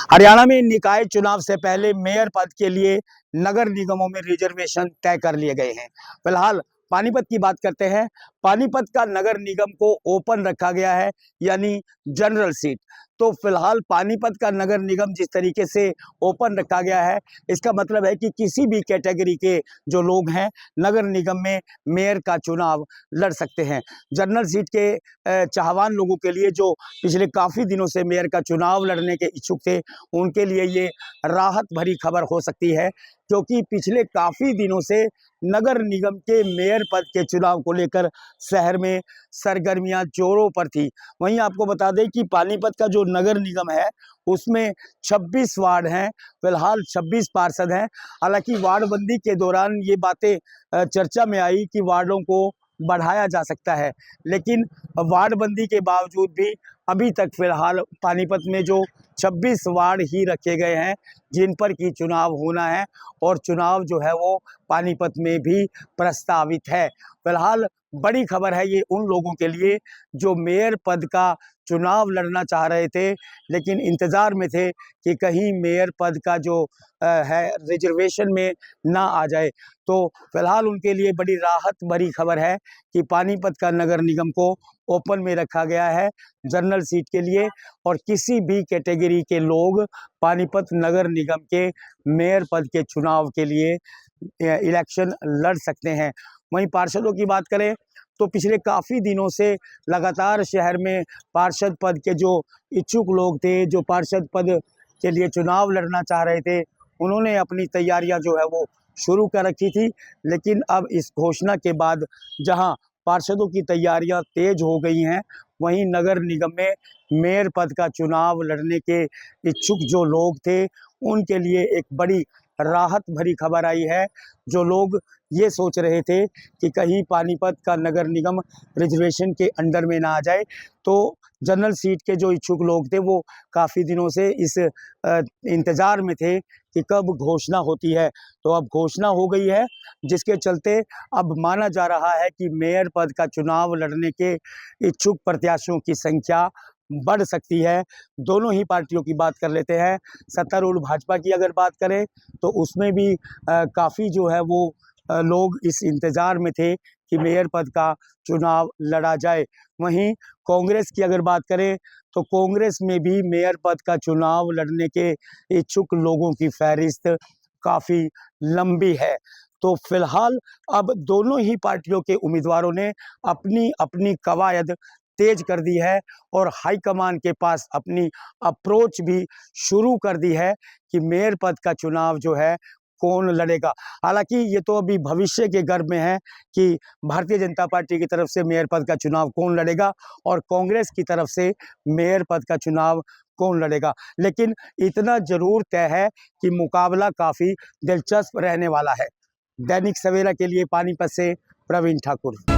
हरियाणा में निकाय चुनाव से पहले मेयर पद के लिए नगर निगमों में रिजर्वेशन तय कर लिए गए हैं। फिलहाल पानीपत की बात करते हैं। पानीपत का नगर निगम को ओपन रखा गया है, यानी जनरल सीट। तो फिलहाल पानीपत का नगर निगम जिस तरीके से ओपन रखा गया है, इसका मतलब है कि किसी भी कैटेगरी के जो लोग हैं नगर निगम में मेयर का चुनाव लड़ सकते हैं। जनरल सीट के चाहवान लोगों के लिए, जो पिछले काफ़ी दिनों से मेयर का चुनाव लड़ने के इच्छुक थे, उनके लिए ये राहत भरी खबर हो सकती है, क्योंकि पिछले काफ़ी दिनों से नगर निगम के मेयर पद के चुनाव को लेकर शहर में सरगर्मियां जोरों पर थी। वहीं आपको बता दें कि पानीपत का जो नगर निगम है उसमें 26 वार्ड हैं। फिलहाल 26 पार्षद हैं। हालांकि वार्डबंदी के दौरान ये बातें चर्चा में आई कि वार्डों को बढ़ाया जा सकता है, लेकिन वार्डबंदी के बावजूद भी अभी तक फिलहाल पानीपत में जो 26 वार्ड ही रखे गए हैं जिन पर की चुनाव होना है, और चुनाव जो है वो पानीपत में भी प्रस्तावित है। फिलहाल बड़ी खबर है ये उन लोगों के लिए जो मेयर पद का चुनाव लड़ना चाह रहे थे, लेकिन इंतज़ार में थे कि कहीं मेयर पद का जो है रिजर्वेशन में ना आ जाए। तो फिलहाल उनके लिए बड़ी राहत भरी खबर है कि पानीपत का नगर निगम को ओपन में रखा गया है जनरल सीट के लिए, और किसी भी कैटेगरी के लोग पानीपत नगर निगम के मेयर पद के चुनाव के लिए इलेक्शन लड़ सकते हैं। वहीं पार्षदों की बात करें तो पिछले काफ़ी दिनों से लगातार शहर में पार्षद पद के जो इच्छुक लोग थे, जो पार्षद पद के लिए चुनाव लड़ना चाह रहे थे, उन्होंने अपनी तैयारियां जो है वो शुरू कर रखी थी। लेकिन अब इस घोषणा के बाद जहां पार्षदों की तैयारियां तेज हो गई हैं, वहीं नगर निगम में मेयर पद का चुनाव लड़ने के इच्छुक जो लोग थे उनके लिए एक बड़ी राहत भरी खबर आई है। जो लोग ये सोच रहे थे कि कहीं पानीपत का नगर निगम रिजर्वेशन के अंडर में ना आ जाए, तो जनरल सीट के जो इच्छुक लोग थे वो काफ़ी दिनों से इस इंतज़ार में थे कि कब घोषणा होती है। तो अब घोषणा हो गई है, जिसके चलते अब माना जा रहा है कि मेयर पद का चुनाव लड़ने के इच्छुक प्रत्याशियों की संख्या बढ़ सकती है। दोनों ही पार्टियों की बात कर लेते हैं। सत्तारूढ़ भाजपा की अगर बात करें तो उसमें भी काफ़ी जो है वो लोग इस इंतज़ार में थे कि मेयर पद का चुनाव लड़ा जाए। वहीं कांग्रेस की अगर बात करें तो कांग्रेस में भी मेयर पद का चुनाव लड़ने के इच्छुक लोगों की फहरिस्त काफ़ी लंबी है। तो फिलहाल अब दोनों ही पार्टियों के उम्मीदवारों ने अपनी अपनी कवायद तेज कर दी है, और हाईकमान के पास अपनी अप्रोच भी शुरू कर दी है कि मेयर पद का चुनाव जो है कौन लड़ेगा। हालांकि ये तो अभी भविष्य के गर्भ में है कि भारतीय जनता पार्टी की तरफ से मेयर पद का चुनाव कौन लड़ेगा और कांग्रेस की तरफ से मेयर पद का चुनाव कौन लड़ेगा। लेकिन इतना जरूर तय है कि मुकाबला काफ़ी दिलचस्प रहने वाला है। दैनिक सवेरा के लिए पानीपत से प्रवीण ठाकुर।